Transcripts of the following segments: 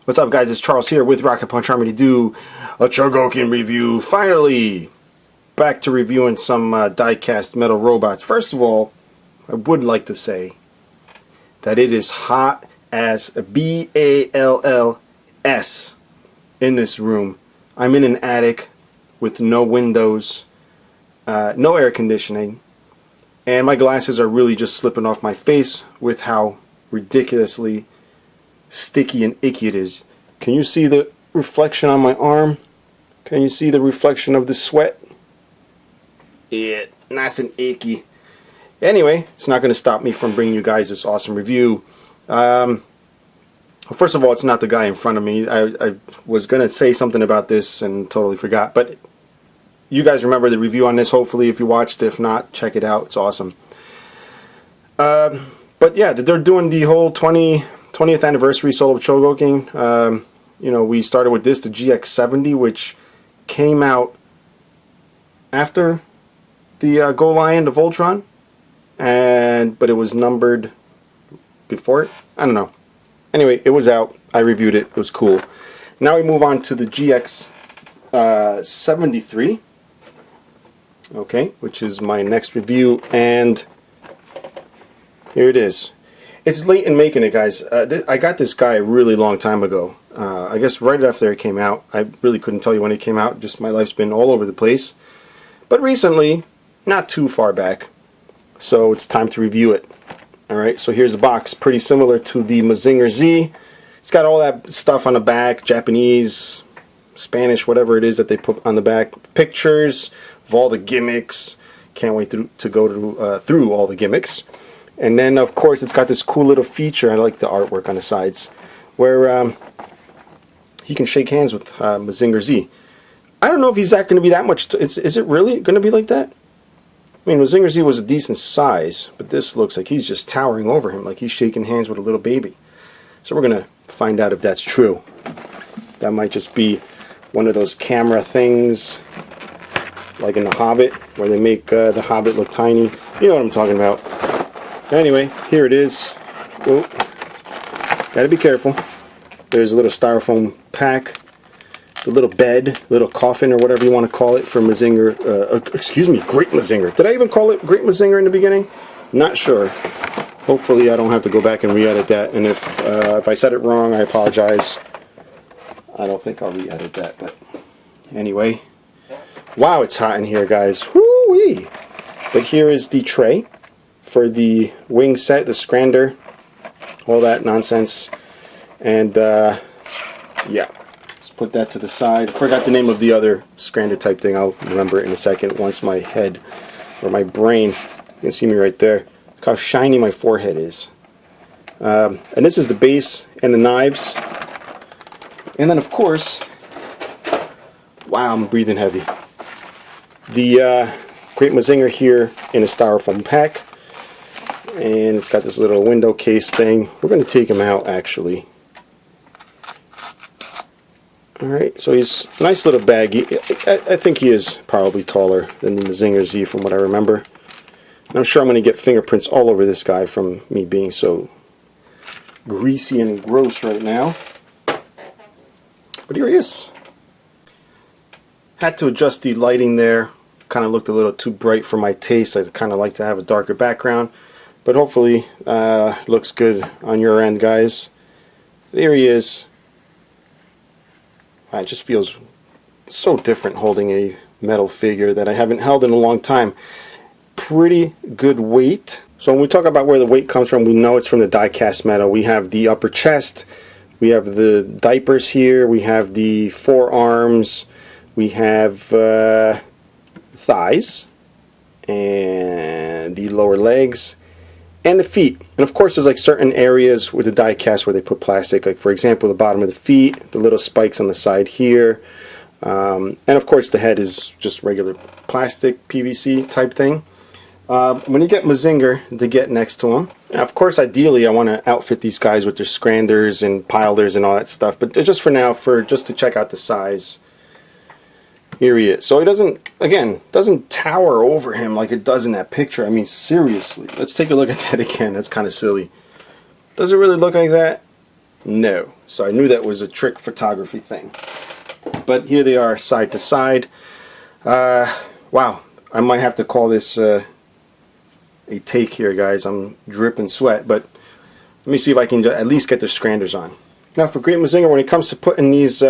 What's up, guys? It's Charles here with Rocket Punch Army to do a Chogokin review. Finally, back to reviewing some die-cast metal robots. First of all, I would like to say that it is hot as B-A-L-L-S in this room. I'm in an attic with no windows, no air conditioning, and my glasses are really just slipping off my face with how ridiculously sticky and icky it is. Can you see the reflection on my arm? Can you see the reflection of the sweat? Yeah, nice and icky. Anyway, it's not going to stop me from bringing you guys this awesome review. First of all, it's not the guy in front of me. I was going to say something about this and totally forgot. But you guys remember the review on this, hopefully, if you watched. If not, check it out. It's awesome. But yeah, they're doing the whole 20th anniversary solo Chogokin. You know, we started with this, the GX-70, which came out after the Go Lion of Voltron, but it was numbered before it. I don't know. Anyway, it was out. I reviewed it. It was cool. Now we move on to the GX-73. Okay, which is my next review, and here it is. It's late in making it, guys. I got this guy a really long time ago. I guess right after it came out. I really couldn't tell you when it came out. Just my life's been all over the place. But recently, not too far back. So it's time to review it. Alright, so here's the box. Pretty similar to the Mazinger Z. It's got all that stuff on the back. Japanese, Spanish, whatever it is that they put on the back. Pictures of all the gimmicks. Can't wait to go through all the gimmicks. And then, of course, it's got this cool little feature. I like the artwork on the sides, where he can shake hands with Mazinger Z. I don't know if he's going to be that much. Is it really going to be like that? I mean, Mazinger Z was a decent size, but this looks like he's just towering over him, like he's shaking hands with a little baby. So we're going to find out if that's true. That might just be one of those camera things, like in The Hobbit, where they make the Hobbit look tiny. You know what I'm talking about. Anyway, here it is. Oh, gotta be careful. There's a little styrofoam pack, the little bed, little coffin, or whatever you want to call it for Mazinger. Excuse me, Great Mazinger. Did I even call it Great Mazinger in the beginning? Not sure. Hopefully I don't have to go back and re-edit that. And if I said it wrong, I apologize. I don't think I'll re-edit that. But anyway, wow, it's hot in here, guys. Woo-wee! But here is the tray for the wing set, the Scrander, all that nonsense. And yeah, let's put that to the side. Forgot the name of the other Scrander type thing. I'll remember it in a second once my head, or my brain, you can see me right there. Look how shiny my forehead is. And this is the base and the knives. And then, of course, wow, I'm breathing heavy. The Great Mazinger here in a styrofoam pack. And it's got this little window case thing. We're going to take him out, actually. Alright, so he's a nice little baggy. I think he is probably taller than the Mazinger Z from what I remember. And I'm sure I'm going to get fingerprints all over this guy from me being so greasy and gross right now. But here he is. Had to adjust the lighting there. Kind of looked a little too bright for my taste. I kind of like to have a darker background. But hopefully looks good on your end, guys. There he is. It just feels so different holding a metal figure that I haven't held in a long time. Pretty good weight. So when we talk about where the weight comes from, we know it's from the die-cast metal. We have the upper chest, we have the diapers here, we have the forearms, we have thighs, and the lower legs, and the feet. And of course there's like certain areas with the die cast where they put plastic, like for example the bottom of the feet, the little spikes on the side here, and of course the head is just regular plastic PVC type thing. When you get Mazinger to get next to him, now of course ideally I want to outfit these guys with their Scranders and Pilders and all that stuff, but just for now, just to check out the size, here he is. So he doesn't tower over him like it does in that picture. I mean, seriously. Let's take a look at that again. That's kind of silly. Does it really look like that? No. So I knew that was a trick photography thing. But here they are side to side. Wow, I might have to call this a take here, guys. I'm dripping sweat, but let me see if I can at least get the scranders on. Now for Great Mazinger, when it comes to putting these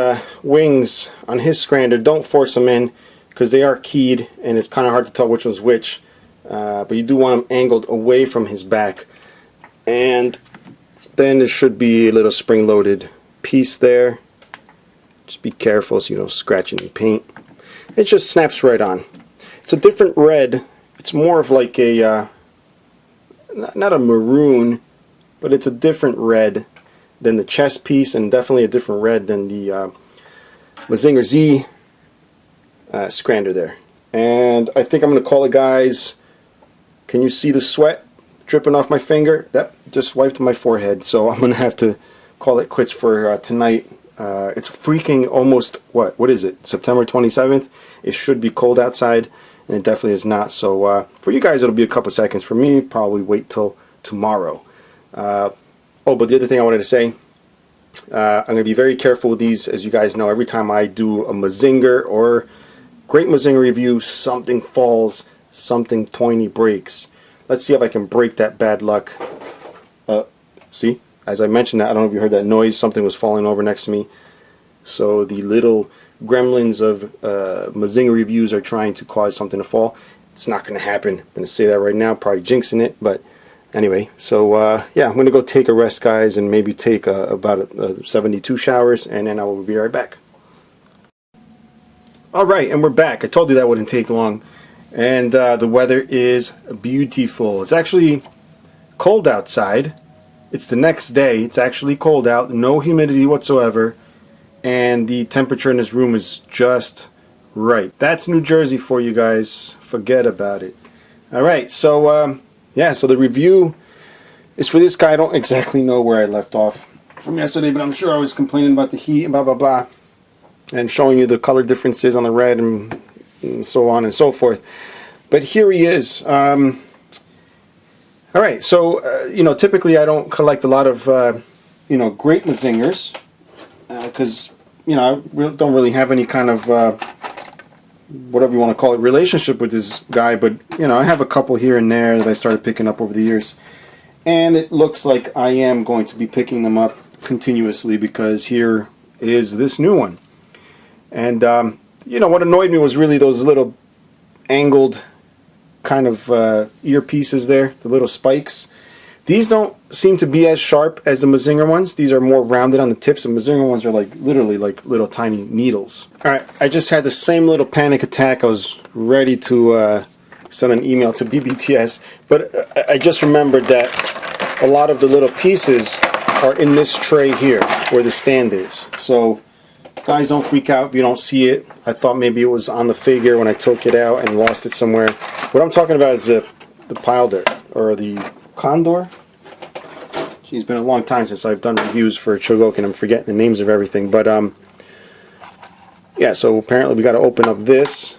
wings on his scrander, don't force them in because they are keyed and it's kind of hard to tell which one's which. But you do want them angled away from his back. And then there should be a little spring-loaded piece there. Just be careful so you don't scratch any paint. It just snaps right on. It's a different red. It's more of like a, not a maroon, but it's a different red than the chest piece, and definitely a different red than the Mazinger Z scrander there. And I think I'm going to call it, guys. Can you see the sweat dripping off my finger? That just wiped my forehead, so I'm going to have to call it quits for tonight. It's freaking almost, what is it, September 27th? It should be cold outside, and it definitely is not. So for you guys, it'll be a couple seconds. For me, probably wait till tomorrow. Oh, but the other thing I wanted to say, I'm going to be very careful with these. As you guys know, every time I do a Mazinger or Great Mazinger review, something falls, something pointy breaks. Let's see if I can break that bad luck. See? As I mentioned that, I don't know if you heard that noise, something was falling over next to me. So the little gremlins of Mazinger reviews are trying to cause something to fall. It's not going to happen. I'm going to say that right now, probably jinxing it, but anyway. So yeah, I'm going to go take a rest, guys, and maybe take about 72 showers, and then I will be right back. Alright, and we're back. I told you that wouldn't take long. And the weather is beautiful. It's actually cold outside. It's the next day. It's actually cold out. No humidity whatsoever. And the temperature in this room is just right. That's New Jersey for you guys. Forget about it. Alright, so yeah, so the review is for this guy. I don't exactly know where I left off from yesterday, but I'm sure I was complaining about the heat and blah blah blah, and showing you the color differences on the red and so on and so forth. But here he is. Alright, so you know, typically I don't collect a lot of you know, Great Mazingers because you know, I don't really have any kind of whatever you want to call it relationship with this guy, but you know, I have a couple here and there that I started picking up over the years, and it looks like I am going to be picking them up continuously because here is this new one. And you know, what annoyed me was really those little angled kind of earpieces there, the little spikes. These don't seem to be as sharp as the Mazinger ones. These are more rounded on the tips. The Mazinger ones are like literally like little tiny needles. Alright, I just had the same little panic attack. I was ready to send an email to BBTS, but I just remembered that a lot of the little pieces are in this tray here where the stand is. So guys, don't freak out if you don't see it. I thought maybe it was on the figure when I took it out and lost it somewhere. What I'm talking about is the pile there, or the Condor. It's been a long time since I've done reviews for Chogokin. I'm forgetting the names of everything, but yeah. So apparently we got to open up this,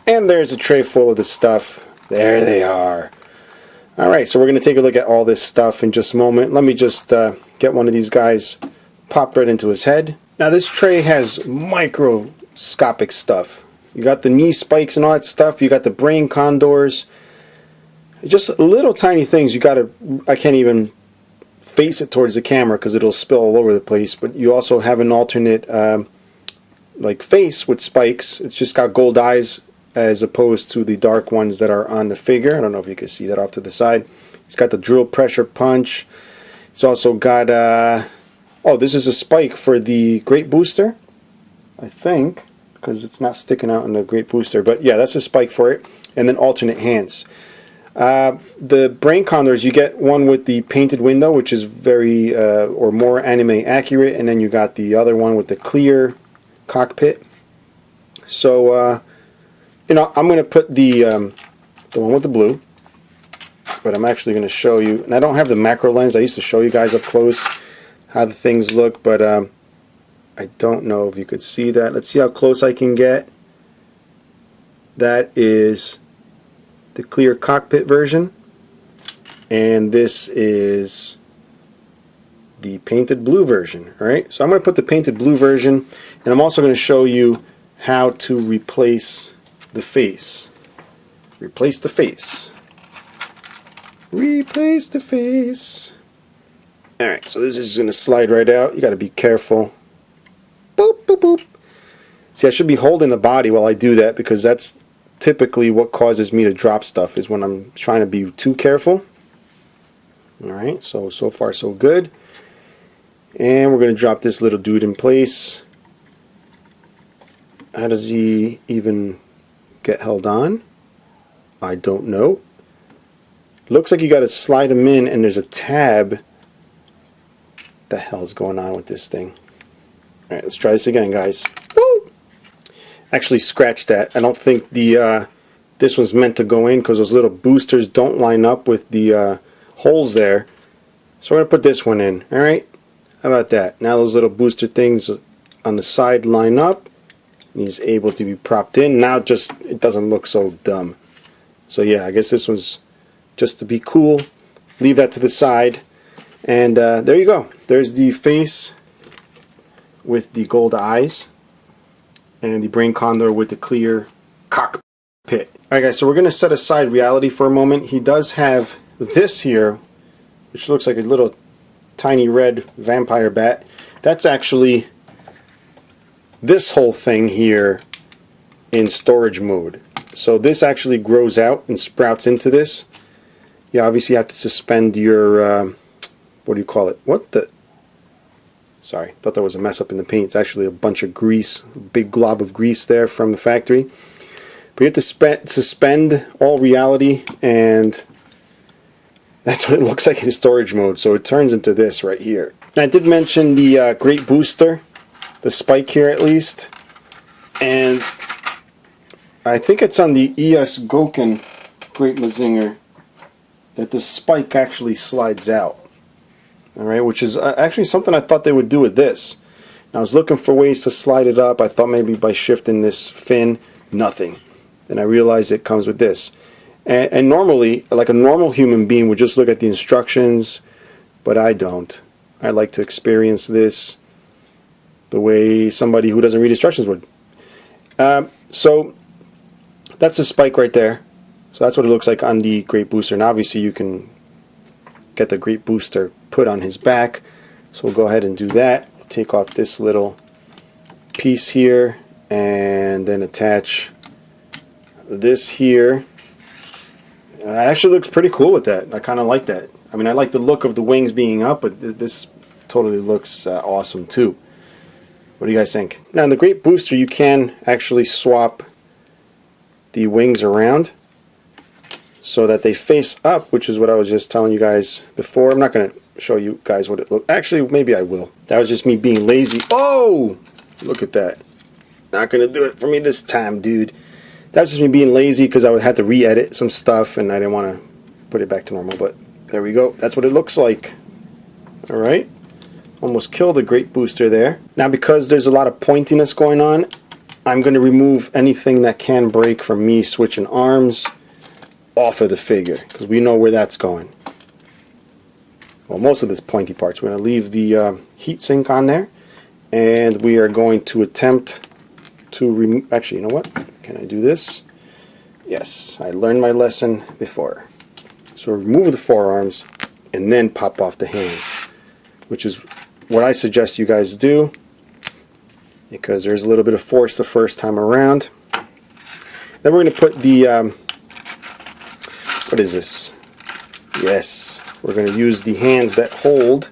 and there's a tray full of the stuff. There they are. All right, so we're going to take a look at all this stuff in just a moment. Let me just get one of these guys, pop right into his head. Now this tray has microscopic stuff. You got the knee spikes and all that stuff. You got the Brain Condors. Just little tiny things. You got to, I can't even face it towards the camera because it'll spill all over the place. But you also have an alternate like face with spikes. It's just got gold eyes as opposed to the dark ones that are on the figure. I don't know if you can see that off to the side. It's got the drill pressure punch. It's also got oh, this is a spike for the Great Booster, I think, because it's not sticking out in the Great Booster. But yeah, that's a spike for it. And then alternate hands. The Brain Condors, you get one with the painted window, which is very, or more anime accurate. And then you got the other one with the clear cockpit. So, you know, I'm going to put the one with the blue. But I'm actually going to show you. And I don't have the macro lens. I used to show you guys up close how the things look, but I don't know if you could see that. Let's see how close I can get. That is the clear cockpit version, and this is the painted blue version. Alright, so I'm going to put the painted blue version, and I'm also going to show you how to replace the face. Replace the face. Replace the face. Alright, so this is going to slide right out. You got to be careful. Boop, boop, boop. See, I should be holding the body while I do that, because that's typically what causes me to drop stuff, is when I'm trying to be too careful. Alright, so far so good. And we're going to drop this little dude in place. How does he even get held on? I don't know. Looks like you got to slide him in, and there's a tab. What the hell is going on with this thing? Alright, let's try this again, guys. Woo! Actually, scratch that. I don't think the this one's meant to go in, because those little boosters don't line up with the holes there. So we're going to put this one in. Alright? How about that? Now those little booster things on the side line up. And he's able to be propped in. Now just it doesn't look so dumb. So yeah, I guess this one's just to be cool. Leave that to the side. And there you go. There's the face with the gold eyes. And the Brain Condor with the clear cockpit. Alright guys, so we're going to set aside reality for a moment. He does have this here, which looks like a little tiny red vampire bat. That's actually this whole thing here in storage mode. So this actually grows out and sprouts into this. You obviously have to suspend your what do you call it? What the? Sorry, thought there was a mess up in the paint. It's actually a bunch of grease, a big glob of grease there from the factory. But you have to suspend all reality, and that's what it looks like in storage mode. So it turns into this right here. Now, I did mention the Great Booster, the spike here at least, and I think it's on the Chogokin Great Mazinger that the spike actually slides out. Alright, which is actually something I thought they would do with this. And I was looking for ways to slide it up. I thought maybe by shifting this fin, nothing. Then I realized it comes with this. And normally, like a normal human being would just look at the instructions, but I don't. I like to experience this the way somebody who doesn't read instructions would. So that's the spike right there. So that's what it looks like on the Great Booster. And obviously you can get the Great Booster put on his back. So we'll go ahead and do that. Take off this little piece here and then attach this here. It actually looks pretty cool with that. I kind of like that. I mean, I like the look of the wings being up, but this totally looks awesome too. What do you guys think? Now in the Great Booster you can actually swap the wings around so that they face up, which is what I was just telling you guys before. I'm not going to show you guys what it looks. Actually, maybe I will. That was just me being lazy. Oh! Look at that. Not going to do it for me this time, dude. That was just me being lazy because I would have to re-edit some stuff and I didn't want to put it back to normal. But there we go. That's what it looks like. Alright. Almost killed the Great Booster there. Now because there's a lot of pointiness going on, I'm going to remove anything that can break from me switching arms off of the figure, because we know where that's going. Well, most of the pointy parts. We're going to leave the heat sink on there, and we are going to attempt to remove. Actually, you know what? Can I do this? Yes, I learned my lesson before. So remove the forearms and then pop off the hands, which is what I suggest you guys do, because there's a little bit of force the first time around. Then we're going to put the what is this? Yes, we're going to use the hands that hold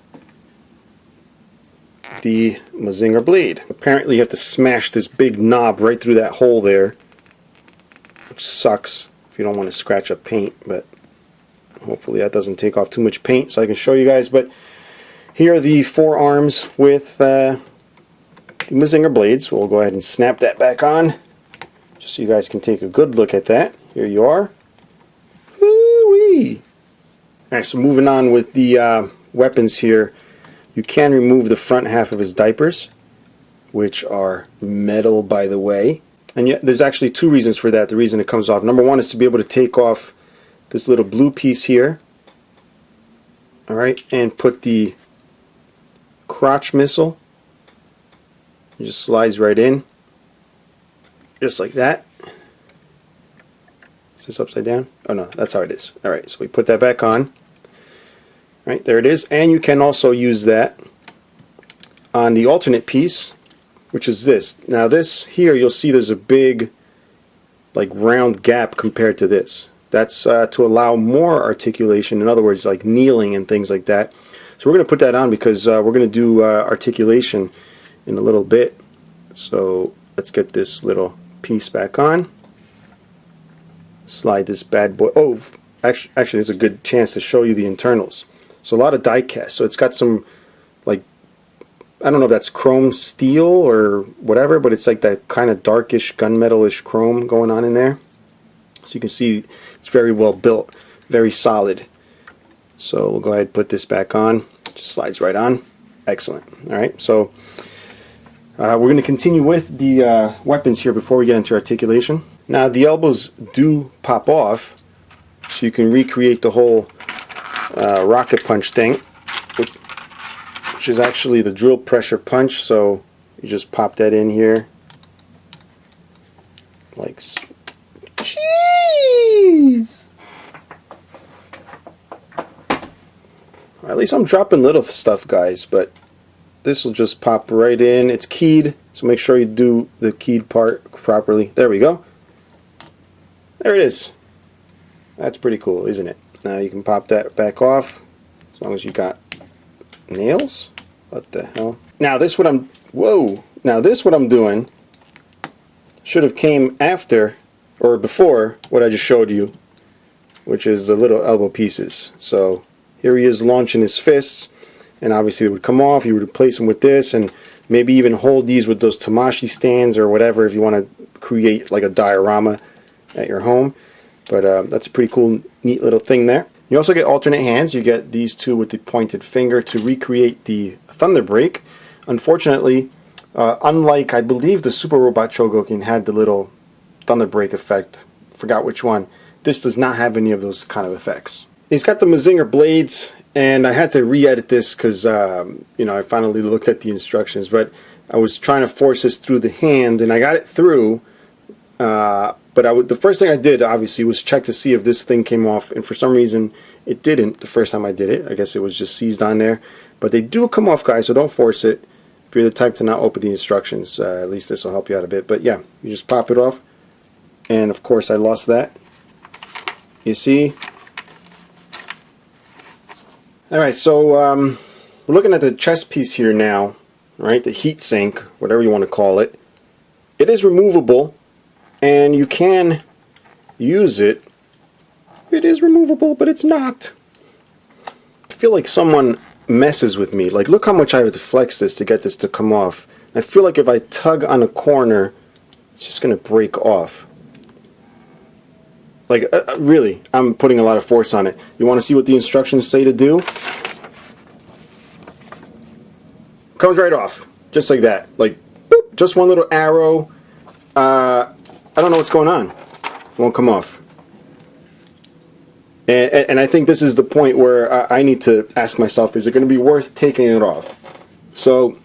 the Mazinger blade. Apparently you have to smash this big knob right through that hole there, which sucks if you don't want to scratch up paint, but hopefully that doesn't take off too much paint so I can show you guys. But here are the forearms with the Mazinger blades. We'll go ahead and snap that back on just so you guys can take a good look at that. Here you are. Woo-wee. Alright, so moving on with the weapons here. You can remove the front half of his diapers, which are metal, by the way. And yet, there's actually two reasons for that. The reason it comes off. Number one is to be able to take off this little blue piece here. Alright, and put the crotch missile. It just slides right in, just like that. Is this upside down? Oh no, that's how it is. Alright, so we put that back on. Right, there it is. And you can also use that on the alternate piece, which is this. Now this here, you'll see there's a big like round gap compared to this. That's to allow more articulation, in other words like kneeling and things like that. So we're going to put that on because we're going to do articulation in a little bit. So let's get this little piece back on. Slide this bad boy. Oh, actually there's a good chance to show you the internals. So a lot of die cast. So it's got some, like, I don't know if that's chrome steel or whatever, but it's like that kind of darkish gunmetal-ish chrome going on in there. So you can see it's very well built, very solid. So we'll go ahead and put this back on. Just slides right on. Excellent. Alright, so we're going to continue with the weapons here before we get into articulation. Now the elbows do pop off, so you can recreate the whole rocket punch thing, which is actually the drill pressure punch. So you just pop that in here, like, jeez. At least I'm dropping little stuff, guys, but this will just pop right in. It's keyed, so make sure you do the keyed part properly. There we go. There it is. That's pretty cool, isn't it? Now you can pop that back off, as long as you got nails. What the hell? Now this what I'm, whoa! Now this what I'm doing should have came after or before what I just showed you, which is the little elbow pieces. So here he is launching his fists, and obviously it would come off. You would replace them with this, and maybe even hold these with those Tamashi stands or whatever if you want to create like a diorama at your home. But that's a pretty cool, neat little thing there. You also get alternate hands. You get these two with the pointed finger to recreate the thunder break. Unfortunately, unlike I believe the Super Robot Chogokin had the little thunder break effect, forgot which one, this does not have any of those kind of effects. He's got the Mazinger Blades, and I had to re-edit this because you know, I finally looked at the instructions, but I was trying to force this through the hand, and I got it through. But the first thing I did, obviously, was check to see if this thing came off, and for some reason it didn't the first time I did it. I guess it was just seized on there. But they do come off, guys, so don't force it. If you're the type to not open the instructions, at least this will help you out a bit. But yeah, you just pop it off. And of course I lost that. You see? Alright, so we're looking at the chest piece here now, right? The heat sink, whatever you want to call it. It is removable, and you can use it. It is removable, but it's not. I feel like someone messes with me. Like, look how much I have to flex this to get this to come off. I feel like if I tug on a corner, it's just going to break off. Like, really, I'm putting a lot of force on it. You want to see what the instructions say to do? Comes right off. Just like that. Like, boop, just one little arrow. I don't know what's going on. It won't come off. And I think this is the point where I need to ask myself, is it going to be worth taking it off? So,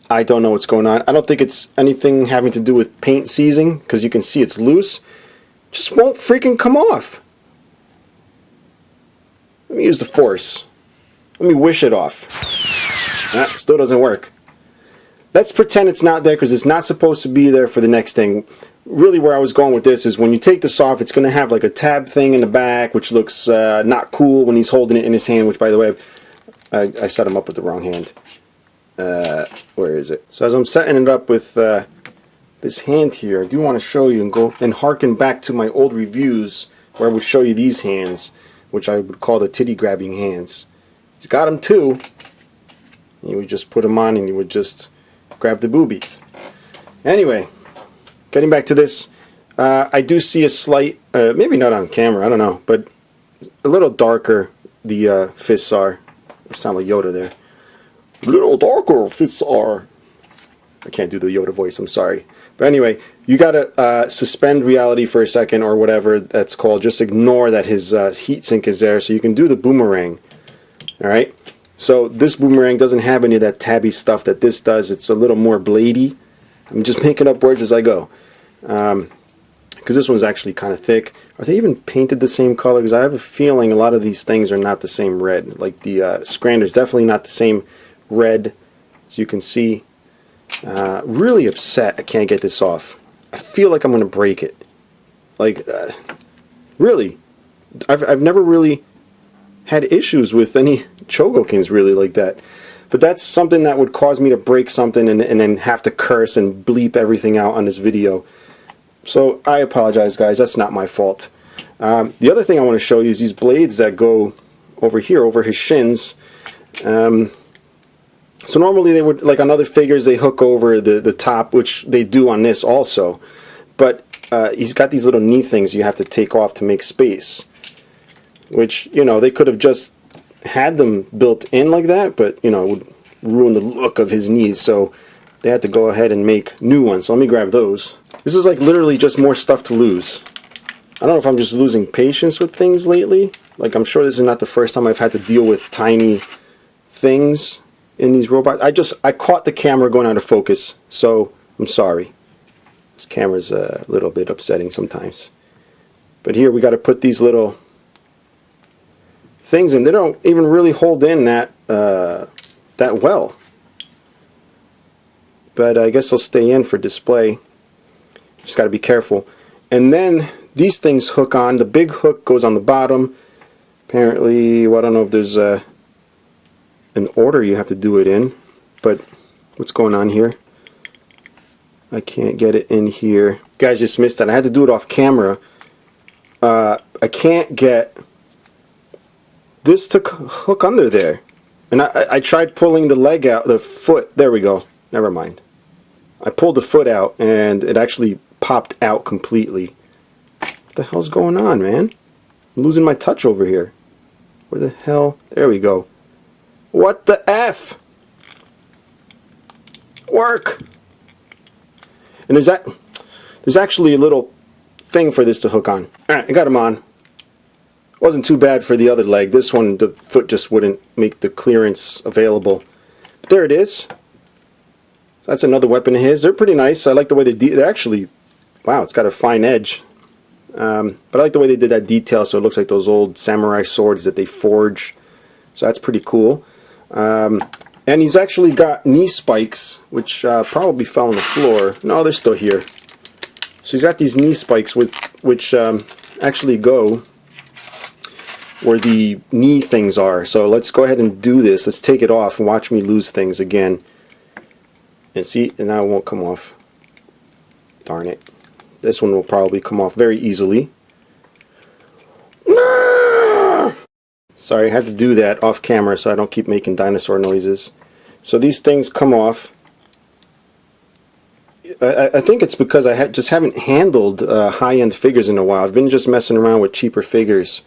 I don't know what's going on. I don't think it's anything having to do with paint seizing, because you can see it's loose. Just won't freaking come off. Let me use the force. Let me wish it off. Still doesn't work. Let's pretend it's not there because it's not supposed to be there for the next thing. Really where I was going with this is when you take this off, it's going to have like a tab thing in the back, which looks not cool when he's holding it in his hand, which, by the way, I set him up with the wrong hand. Where is it? So as I'm setting it up with this hand here, I do want to show you and go and harken back to my old reviews where I would show you these hands, which I would call the titty grabbing hands. He's got them too. You would just put them on and you would just grab the boobies. Anyway, getting back to this, I do see a slight, maybe not on camera, I don't know, but a little darker the fists are. I sound like Yoda there. A little darker fists are. I can't do the Yoda voice, I'm sorry. But anyway, you gotta suspend reality for a second or whatever that's called. Just ignore that his heat sink is there so you can do the boomerang. Alright? So this Boomerang doesn't have any of that tabby stuff that this does. It's a little more bladey. I'm just making up words as I go. Because this one's actually kind of thick. Are they even painted the same color? Because I have a feeling a lot of these things are not the same red. Like the Scrander's definitely not the same red, as you can see. Really upset I can't get this off. I feel like I'm going to break it. Like, really. I've never really had issues with any Chogokins really like that. But that's something that would cause me to break something and then have to curse and bleep everything out on this video. So I apologize, guys. That's not my fault. The other thing I want to show you is these blades that go over here, over his shins. So normally they would, like on other figures, they hook over the top, which they do on this also. But he's got these little knee things you have to take off to make space. Which, you know, they could have just had them built in like that, but, you know, it would ruin the look of his knees. So they had to go ahead and make new ones. So let me grab those. This is like literally just more stuff to lose. I don't know if I'm just losing patience with things lately. Like, I'm sure this is not the first time I've had to deal with tiny things in these robots. I caught the camera going out of focus, so I'm sorry. This camera's a little bit upsetting sometimes. But here we got to put these little things in. They don't even really hold in that well. But I guess they'll stay in for display. Just got to be careful. And then these things hook on. The big hook goes on the bottom. Apparently, well, I don't know if there's an order you have to do it in, but what's going on here? I can't get it in here. You guys just missed that. I had to do it off camera. I can't get this to hook under there. And I tried pulling the leg out, the foot. There we go. Never mind. I pulled the foot out and it actually popped out completely. What the hell's going on, man? I'm losing my touch over here. Where the hell? There we go. What the F? Work! And there's actually a little thing for this to hook on. Alright, I got him on. Wasn't too bad for the other leg. This one, the foot just wouldn't make the clearance available. But there it is. So that's another weapon of his. They're pretty nice. I like the way they're actually, wow, it's got a fine edge. But I like the way they did that detail, so it looks like those old samurai swords that they forge. So that's pretty cool. And he's actually got knee spikes, which probably fell on the floor. No, they're still here. So he's got these knee spikes which actually go where the knee things are. So let's go ahead and do this. Let's take it off and watch me lose things again. And see, and now it won't come off. Darn it. This one will probably come off very easily. Sorry, I had to do that off camera so I don't keep making dinosaur noises. So these things come off. I think it's because I just haven't handled high-end figures in a while. I've been just messing around with cheaper figures,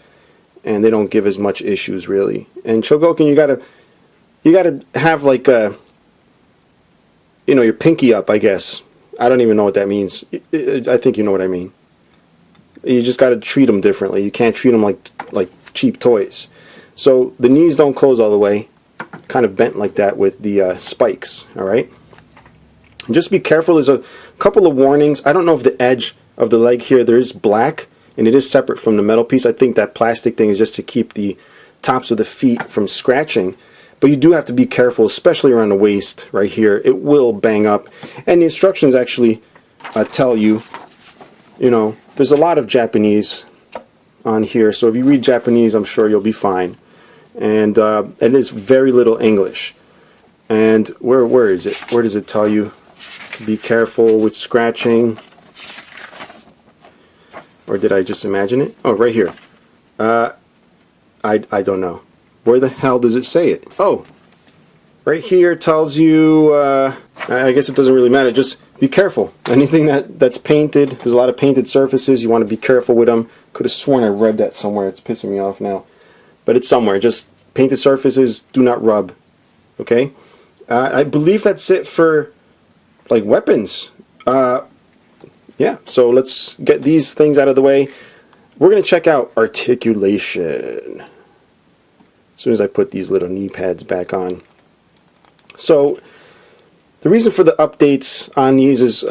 and they don't give as much issues really. And Chogokin, you gotta have like a, you know, your pinky up, I guess. I don't even know what that means. I think you know what I mean. You just gotta treat them differently. You can't treat them like cheap toys. So the knees don't close all the way, kind of bent like that with the spikes. All right. And just be careful. There's a couple of warnings. I don't know if the edge of the leg here, there is black, and it is separate from the metal piece. I think that plastic thing is just to keep the tops of the feet from scratching. But you do have to be careful, especially around the waist right here. It will bang up. And the instructions actually tell you, you know, there's a lot of Japanese on here. So if you read Japanese, I'm sure you'll be fine. And it is very little English. And where is it? Where does it tell you to be careful with scratching? Or did I just imagine it? Oh, right here. I don't know. Where the hell does it say it? Oh, right here tells you, I guess it doesn't really matter, just be careful. Anything that's painted, there's a lot of painted surfaces, you want to be careful with them. Could have sworn I read that somewhere, it's pissing me off now. But it's somewhere, just painted surfaces, do not rub. Okay? I believe that's it for, like, weapons. Yeah, so let's get these things out of the way. We're going to check out articulation. soon as I put these little knee pads back on. So the reason for the updates on these is,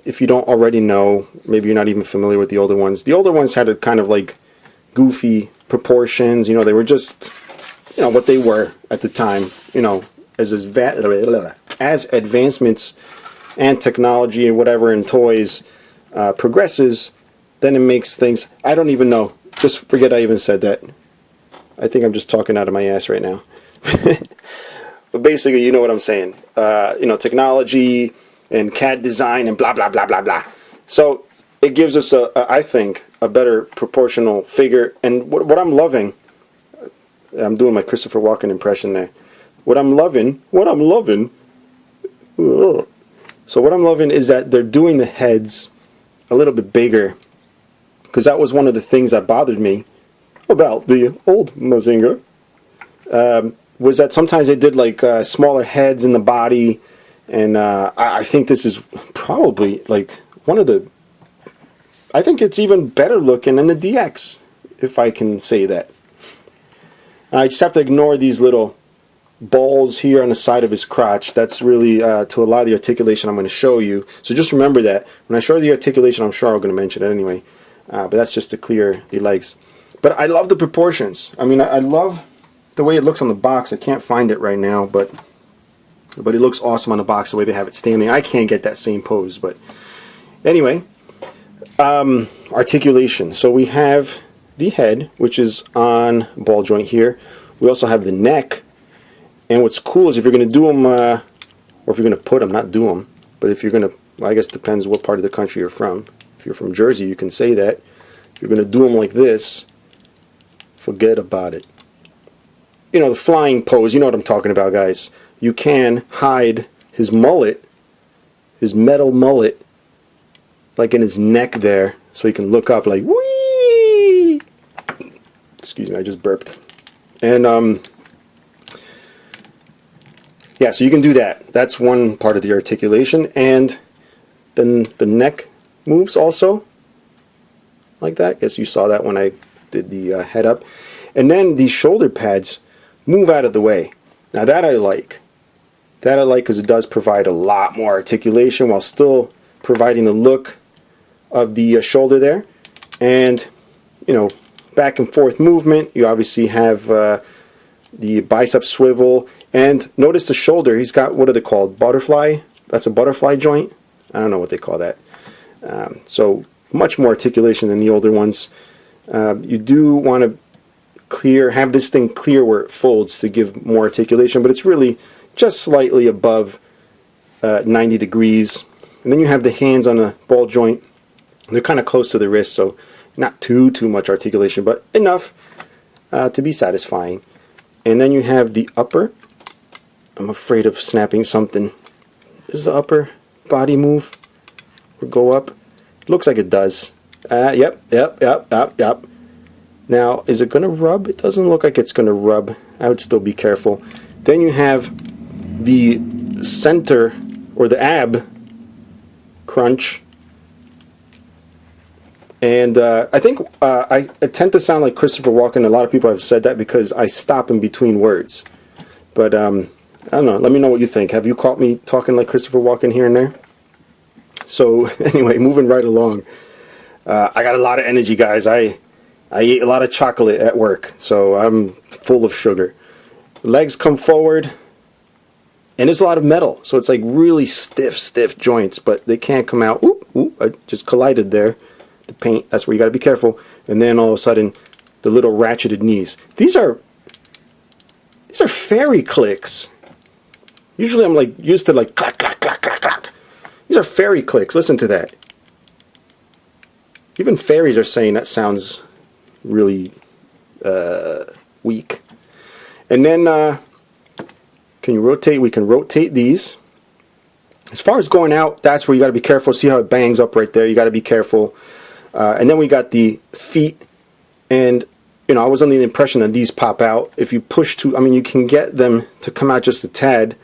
if you don't already know, maybe you're not even familiar with the older ones. The older ones had a kind of like goofy proportions. You know, they were just, you know, what they were at the time. You know, as advancements and technology and whatever in toys progresses, then it makes things, I don't even know. Just forget I even said that. I think I'm just talking out of my ass right now. But basically, you know what I'm saying. You know, technology and CAD design and blah, blah, blah, blah, blah. So it gives us, I think, a better proportional figure. And what I'm loving, I'm doing my Christopher Walken impression there. What I'm loving, ugh. So what I'm loving is that they're doing the heads a little bit bigger, because that was one of the things that bothered me about the old Mazinger, was that sometimes they did like smaller heads in the body, and I think this is probably like one of the, I think it's even better looking than the DX, if I can say that. I just have to ignore these little balls here on the side of his crotch. That's really to allow the articulation I'm going to show you. So just remember that. When I show the articulation, I'm sure I'm going to mention it anyway. But that's just to clear the legs. But I love the proportions. I mean, I love the way it looks on the box. I can't find it right now, but it looks awesome on the box the way they have it standing. I can't get that same pose, but anyway, articulation. So we have the head, which is on ball joint here. We also have the neck. And what's cool is if you're going to do them, or if you're going to put them, not do them, but if you're going to, well, I guess it depends what part of the country you're from. If you're from Jersey, you can say that. If you're going to do them like this, forget about it. You know, the flying pose, you know what I'm talking about, guys. You can hide his mullet, his metal mullet, like in his neck there, so he can look up like, whee! Excuse me, I just burped. And, yeah, so you can do that. That's one part of the articulation. And then the neck moves also like that. Guess you saw that when I did the head up. And then these shoulder pads move out of the way. Now that I like. That I like because it does provide a lot more articulation while still providing the look of the shoulder there. And, you know, back and forth movement. You obviously have the bicep swivel. And notice the shoulder, he's got, what are they called? Butterfly? That's a butterfly joint? I don't know what they call that. So much more articulation than the older ones. You do want to have this thing clear where it folds to give more articulation, but it's really just slightly above 90 degrees. And then you have the hands on the ball joint. They're kind of close to the wrist, so not too much articulation, but enough to be satisfying. And then you have the upper. I'm afraid of snapping something. Does the upper body move or go up? It looks like it does. Yep. Now, is it going to rub? It doesn't look like it's going to rub. I would still be careful. Then you have the center, or the ab crunch. And I think I tend to sound like Christopher Walken. A lot of people have said that because I stop in between words. But I don't know. Let me know what you think. Have you caught me talking like Christopher Walken here and there? So anyway, moving right along. I got a lot of energy, guys. I ate a lot of chocolate at work, so I'm full of sugar. Legs come forward, and there's a lot of metal, so it's like really stiff joints, but they can't come out. Ooh, I just collided there. The paint, that's where you got to be careful. And then all of a sudden, the little ratcheted knees. These are fairy clicks. Usually I'm like used to like clack, clack, clack, clack, clack. These are fairy clicks. Listen to that. Even fairies are saying that sounds really weak. And then can you rotate? We can rotate these. As far as going out, that's where you got to be careful. See how it bangs up right there? You got to be careful. And then we got the feet, and you know, I was under the impression that these pop out. If you push too, I mean, you can get them to come out just a tad,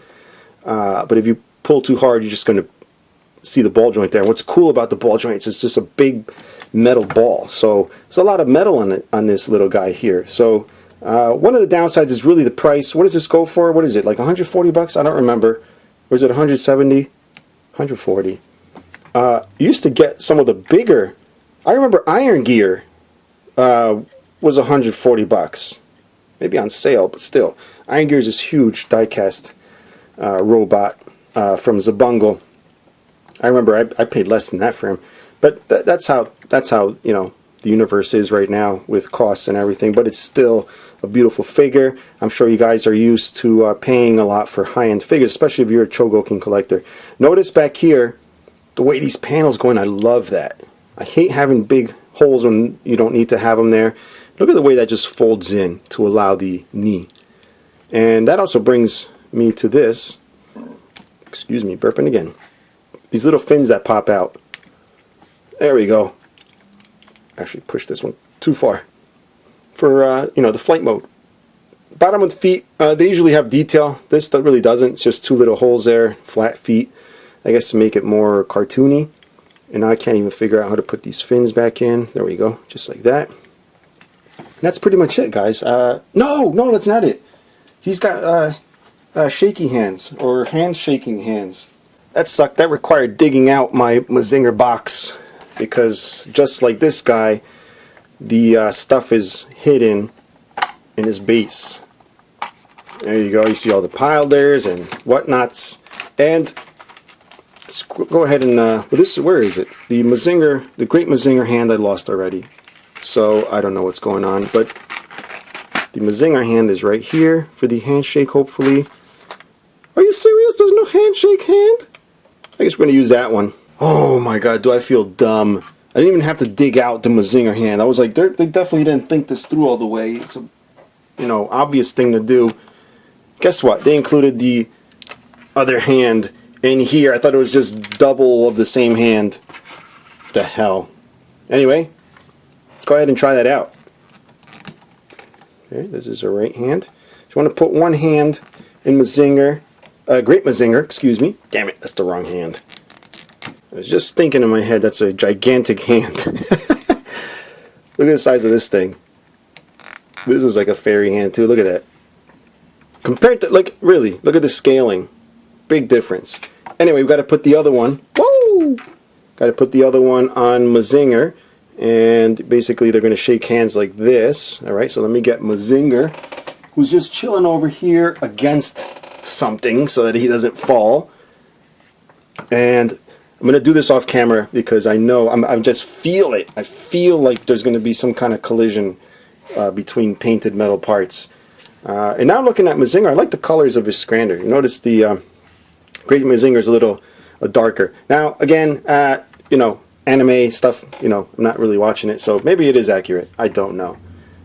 but if you pull too hard, you're just going to see the ball joint there. And what's cool about the ball joints is it's just a big metal ball. So there's a lot of metal on it, on this little guy here. So One of the downsides is really the price. What does this go for? What is it, like 140 bucks? I don't remember. Or is it 170? 140. You used to get some of the bigger. I remember Iron Gear was 140 bucks. Maybe on sale, but still. Iron Gear is this huge diecast robot from Zabungle. I remember I paid less than that for him. But that's how you know the universe is right now with costs and everything. But it's still a beautiful figure. I'm sure you guys are used to paying a lot for high-end figures, especially if you're a Chogokin collector. Notice back here the way these panels go in. I love that. I hate having big holes when you don't need to have them there. Look at the way that just folds in to allow the knee. And that also brings me to this. Excuse me, burping again. These little fins that pop out. There we go. Actually pushed this one too far. For you know, the flight mode. Bottom of the feet, they usually have detail. This really doesn't. It's just two little holes there, flat feet. I guess to make it more cartoony. And now I can't even figure out how to put these fins back in. There we go, just like that. And that's pretty much it, guys. No, that's not it. He's got shaky hands, or hand-shaking hands. That sucked. That required digging out my Mazinger box, because just like this guy, the stuff is hidden in his base. There you go. You see all the pilders and whatnots. And let's go ahead and well, this, where is it? The Mazinger, the Great Mazinger hand I lost already. So I don't know what's going on, but the Mazinger hand is right here for the handshake, hopefully. Are you serious? There's no handshake hand? I guess we're going to use that one. Oh my god, do I feel dumb. I didn't even have to dig out the Mazinger hand. I was like, they definitely didn't think this through all the way. It's a, you know, obvious thing to do. Guess what? They included the other hand in here. I thought it was just double of the same hand. The hell. Anyway, let's go ahead and try that out. Okay, this is a right hand. So you want to put one hand in Mazinger, Great Mazinger, excuse me. Damn it, that's the wrong hand. I was just thinking in my head, that's a gigantic hand. Look at the size of this thing. This is like a fairy hand too. Look at that. Compared to, like, really, look at the scaling. Big difference. Anyway, we've got to put the other one. Woo! Got to put the other one on Mazinger. And basically they're going to shake hands like this. Alright, so let me get Mazinger, who's just chilling over here against something so that he doesn't fall. And I'm going to do this off camera because I know, I just feel it. I feel like there's going to be some kind of collision between painted metal parts. And now looking at Mazinger, I like the colors of his Scrander. You notice the Great Mazinger is a little darker. Now, again, you know, anime stuff, you know, I'm not really watching it, so maybe it is accurate. I don't know.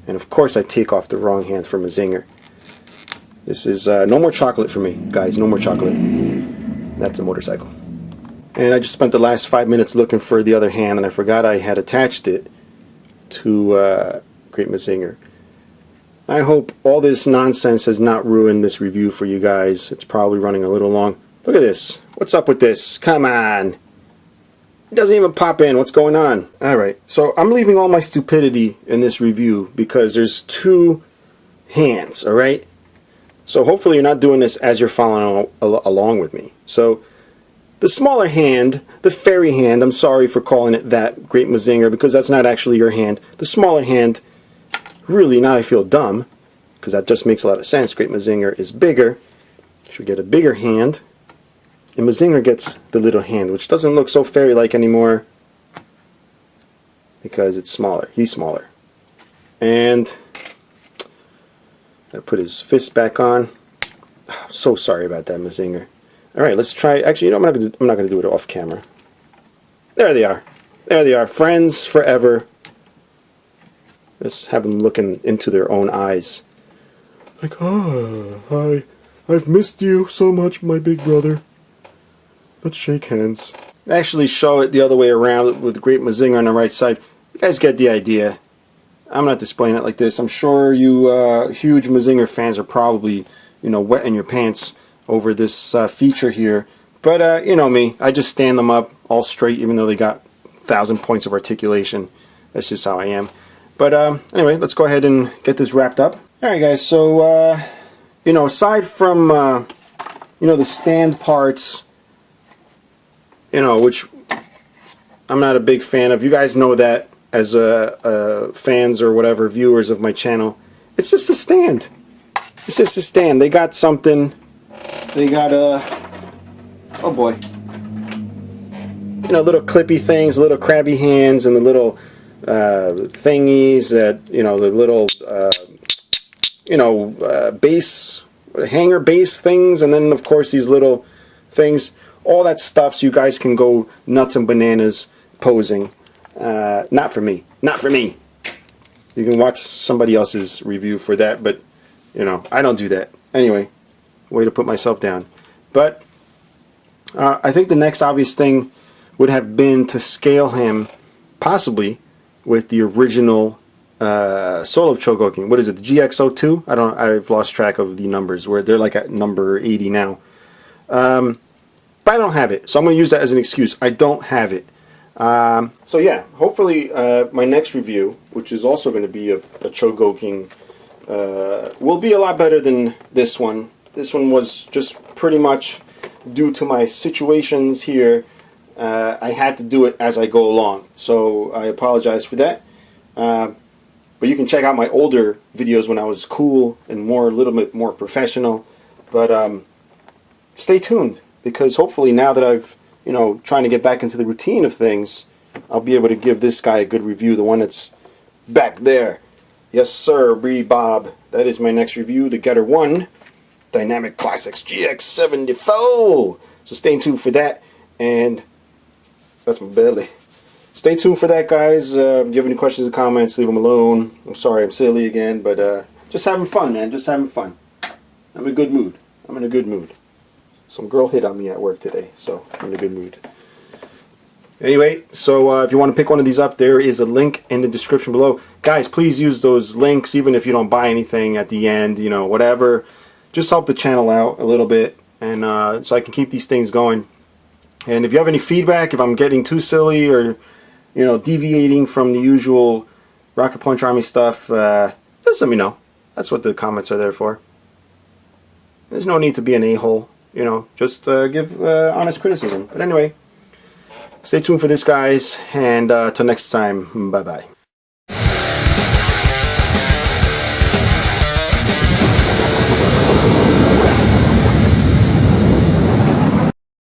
And of course I take off the wrong hands for Mazinger. This is no more chocolate for me, guys. No more chocolate. That's a motorcycle. And I just spent the last 5 minutes looking for the other hand, and I forgot I had attached it to Great Mazinger. I hope all this nonsense has not ruined this review for you guys. It's probably running a little long. Look at this. What's up with this? Come on. It doesn't even pop in. What's going on? Alright, so I'm leaving all my stupidity in this review because there's two hands, alright? So hopefully you're not doing this as you're following along with me. So the smaller hand, the fairy hand, I'm sorry for calling it that, Great Mazinger, because that's not actually your hand. The smaller hand, really, now I feel dumb, because that just makes a lot of sense. Great Mazinger is bigger. Should get a bigger hand. And Mazinger gets the little hand, which doesn't look so fairy-like anymore because it's smaller. He's smaller. And gotta put his fist back on. Oh, so sorry about that, Mazinger. All right, let's try. Actually, you know, I'm not gonna do it off camera. There they are. There they are, friends forever. Let's have them looking into their own eyes. Like, oh, hi. I've missed you so much, my big brother. Let's shake hands. Actually show it the other way around with Great Mazinger on the right side. You guys get the idea. I'm not displaying it like this. I'm sure you huge Mazinger fans are probably, you know, wetting your pants over this feature here. But you know me, I just stand them up all straight even though they got 1,000 points of articulation. That's just how I am. But anyway, let's go ahead and get this wrapped up. Alright guys, so you know, aside from you know, the stand parts, you know, which I'm not a big fan of, you guys know that as fans or whatever, viewers of my channel, it's just a stand. It's just a stand. They got something. They got oh boy, you know, little clippy things, little crabby hands, and the little thingies that, you know, the little you know, base, hanger base things, and then of course these little things. All that stuff, so you guys can go nuts and bananas posing. Not for me. Not for me. You can watch somebody else's review for that, but you know, I don't do that. Anyway, way to put myself down. But I think the next obvious thing would have been to scale him, possibly with the original solo Chogokin. What is it? The GX-02? I've lost track of the numbers. Where they're like at number 80 now. But I don't have it, so I'm going to use that as an excuse. I don't have it. So yeah, hopefully my next review, which is also going to be a Chogokin, will be a lot better than this one. This one was just pretty much due to my situations here. I had to do it as I go along, so I apologize for that. But you can check out my older videos when I was cool and a little bit more professional. But stay tuned, because hopefully now that I've, you know, trying to get back into the routine of things, I'll be able to give this guy a good review, the one that's back there. Yes sir, Bob. That is my next review, the Getter 1 Dynamic Classics GX-74. So stay tuned for that, and that's my belly. Stay tuned for that, guys. If you have any questions or comments, leave them alone. I'm sorry I'm silly again, but just having fun, man. Just having fun. I'm in a good mood. I'm in a good mood. Some girl hit on me at work today, so I'm in a good mood. Anyway, so if you want to pick one of these up, there is a link in the description below. Guys, please use those links, even if you don't buy anything at the end, you know, whatever. Just help the channel out a little bit, and so I can keep these things going. And if you have any feedback, if I'm getting too silly or, you know, deviating from the usual Rocket Punch Army stuff, just let me know. That's what the comments are there for. There's no need to be an a-hole. You know, just give honest criticism. But anyway, stay tuned for this, guys, and till next time, bye-bye.